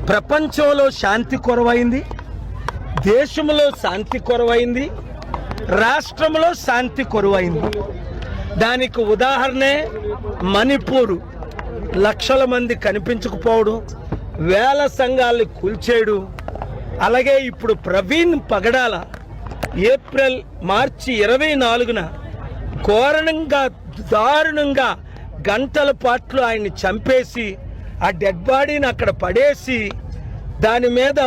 ప్రపంచంలో శాంతి కొరవైంది, దేశంలో శాంతి కొరవైంది, రాష్ట్రంలో శాంతి కొరవైంది. దానికి ఉదాహరణే మణిపూర్. లక్షల మంది కనిపించకపోవడం, వేల సంఘాలను కూల్చేయడం. అలాగే ఇప్పుడు ప్రవీణ్ పగడాల మార్చి 24న ఘోరంగా దారుణంగా గంటల పాటు ఆయన్ని చంపేసి ఆ డెడ్ బాడీని అక్కడ పడేసి దాని మీద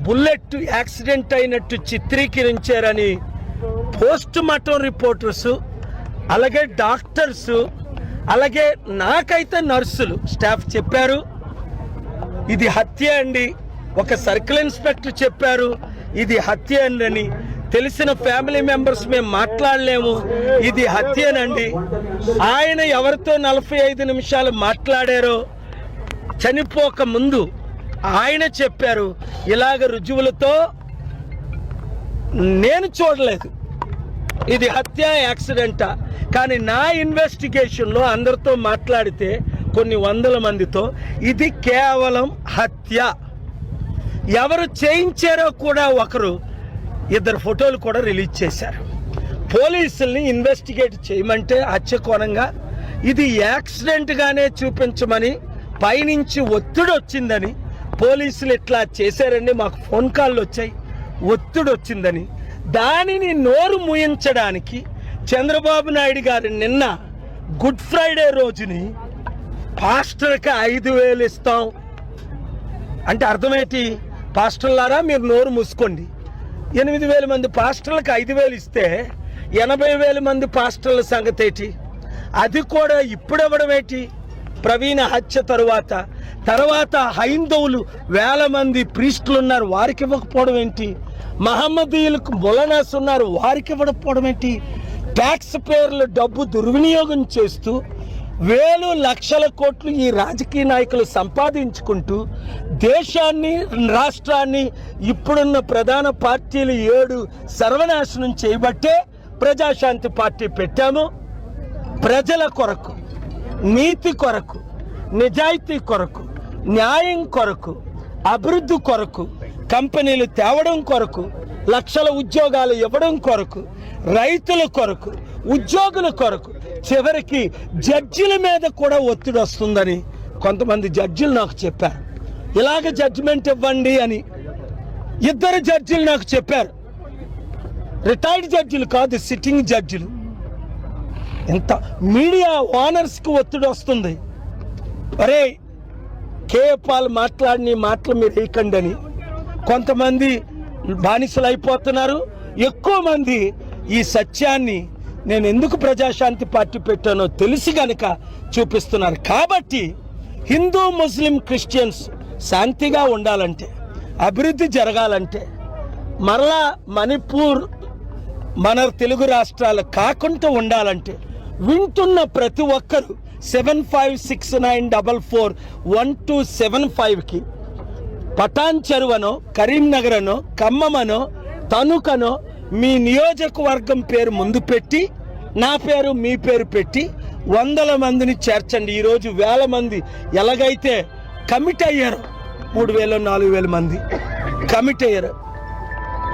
బుల్లెట్ యాక్సిడెంట్ అయినట్టు చిత్రీకరించారని పోస్ట్ మార్టం రిపోర్టర్స్, అలాగే డాక్టర్స్, అలాగే నాకైతే నర్సులు స్టాఫ్ చెప్పారు ఇది హత్య అండి. ఒక సర్కిల్ ఇన్స్పెక్టర్ చెప్పారు ఇది హత్య అని. తెలిసిన ఫ్యామిలీ మెంబర్స్ మేము మాట్లాడలేము, ఇది హత్యనండి. ఆయన ఎవరితో 45 నిమిషాలు మాట్లాడారో చనిపోక ముందు ఆయన చెప్పారు ఇలాగ రుజువులతో నేను చూడలేదు, ఇది హత్య యాక్సిడెంటా. కానీ నా ఇన్వెస్టిగేషన్లో అందరితో మాట్లాడితే కొన్ని వందల మందితో ఇది కేవలం హత్య. ఎవరు చేయించారో కూడా ఒకరు 2 ఫోటోలు కూడా రిలీజ్ చేశారు. పోలీసుల్ని ఇన్వెస్టిగేట్ చేయమంటే హత్య కోణంగా ఇది యాక్సిడెంట్గానే చూపించమని పైనుంచి ఒత్తిడి వచ్చిందని పోలీసులు ఇట్లా చేశారని మాకు ఫోన్ కాళ్ళు వచ్చాయి. ఒత్తిడి వచ్చిందని దానిని నోరు మూయించడానికి చంద్రబాబు నాయుడు గారు నిన్న గుడ్ ఫ్రైడే రోజుని పాస్టర్కి 5,000 ఇస్తాం అంటే అర్థమేంటి? పాస్టర్లారా మీరు నోరు మూసుకోండి. 8,000 మంది పాస్టర్లకు 5,000 ఇస్తే 80,000 మంది పాస్టర్ల సంగతి ఏంటి? అది కూడా ఇప్పుడివ్వడం ఏంటి? ప్రవీణ హత్య తర్వాత హైందవులు వేల మంది ప్రీస్టులు ఉన్నారు, వారికి ఇవ్వకపోవడం ఏంటి? మహమ్మదీయులకు మొలనాస్ ఉన్నారు, వారికి ఇవ్వకపోవడం ఏంటి? ట్యాక్స్ పేర్లు డబ్బు దుర్వినియోగం చేస్తూ వేలు లక్షల కోట్లు ఈ రాజకీయ నాయకులు సంపాదించుకుంటూ దేశాన్ని రాష్ట్రాన్ని ఇప్పుడున్న ప్రధాన పార్టీలు 7 సర్వనాశనం చేయబట్టే ప్రజాశాంతి పార్టీ పెట్టాము. ప్రజల కొరకు, నీతి కొరకు, నిజాయితీ కొరకు, న్యాయం కొరకు, అభివృద్ధి కొరకు, కంపెనీలు తేవడం కొరకు, లక్షల ఉద్యోగాలు ఇవ్వడం కొరకు, రైతుల కొరకు, ఉద్యోగుల కొరకు, చివరికి జడ్జిల మీద కూడా ఒత్తిడి వస్తుందని కొంతమంది జడ్జిలు నాకు చెప్పారు. ఇలాగ జడ్జిమెంట్ ఇవ్వండి అని 2 జడ్జిలు నాకు చెప్పారు. రిటైర్డ్ జడ్జిలు కాదు, సిట్టింగ్ జడ్జిలు. ఎంత మీడియా ఓనర్స్కి ఒత్తిడి వస్తుంది, అరే కేఏ పాల్ మాట్లాడిన మాటలు మీరు వేయకండి అని. కొంతమంది బానిసలు అయిపోతున్నారు. ఎక్కువ మంది ఈ సత్యాన్ని నేను ఎందుకు ప్రజాశాంతి పార్టీ పెట్టానో తెలిసి గనక చూపిస్తున్నారు. కాబట్టి హిందూ, ముస్లిం, క్రిస్టియన్స్ శాంతిగా ఉండాలంటే, అభివృద్ధి జరగాలంటే, మరలా మణిపూర్ మన తెలుగు రాష్ట్రాలు కాకుండా ఉండాలంటే వింటున్న ప్రతి ఒక్కరూ 7569441275కి పటాన్ చెరువనో, కరీంనగరనో, ఖమ్మమనో, తణుకనో మీ నియోజకవర్గం పేరు ముందు పెట్టి నా పేరు మీ పేరు పెట్టి 100 మందిని చేర్చండి. ఈరోజు 1000 మంది ఎలాగైతే కమిట్ అయ్యారు, 3,000 4,000 మంది కమిట్ అయ్యారు,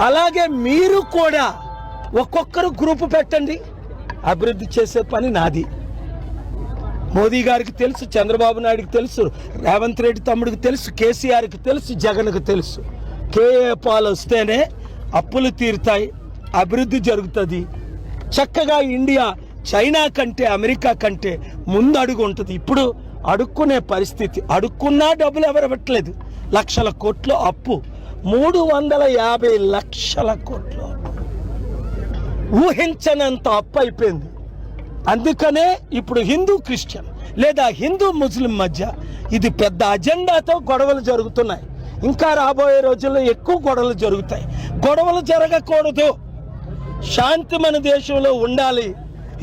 అలాగే మీరు కూడా ఒక్కొక్కరు గ్రూపు పెట్టండి. అభివృద్ధి చేసే పని నాది. మోదీ గారికి తెలుసు, చంద్రబాబు నాయుడుకి తెలుసు, రేవంత్ రెడ్డి తమ్ముడికి తెలుసు, కేసీఆర్కి తెలుసు, జగన్కి తెలుసు. కేఏ పాల్ వస్తేనే అప్పులు తీరుతాయి, అభివృద్ధి జరుగుతుంది. చక్కగా ఇండియా చైనా కంటే, అమెరికా కంటే ముందు అడుగు ఉంటుంది. ఇప్పుడు అడుక్కునే పరిస్థితి, అడుక్కున్నా డబ్బులు ఎవరు ఇవ్వట్లేదు. లక్షల కోట్లు అప్పు, 350 లక్షల కోట్లు ఊహించనంత అప్పు అయిపోయింది. అందుకనే ఇప్పుడు హిందూ క్రిస్టియన్ లేదా హిందూ ముస్లిం మధ్య ఇది పెద్ద అజెండాతో గొడవలు జరుగుతున్నాయి. ఇంకా రాబోయే రోజుల్లో ఎక్కువ గొడవలు జరుగుతాయి. గొడవలు జరగకూడదు, శాంతి మన దేశంలో ఉండాలి.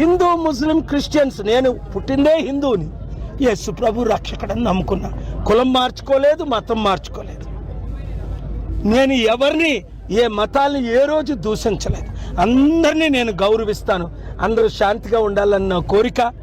హిందూ, ముస్లిం, క్రిస్టియన్స్, నేను పుట్టిందే హిందువుని, యేసు ప్రభు రక్షకుడని నమ్ముకున్నా. కులం మార్చుకోలేదు, మతం మార్చుకోలేదు. నేను ఎవరిని, ఏ మతాల్ని ఏ రోజు దూషించలేదు. అందరినీ నేను గౌరవిస్తాను. అందరూ శాంతిగా ఉండాలన్న కోరిక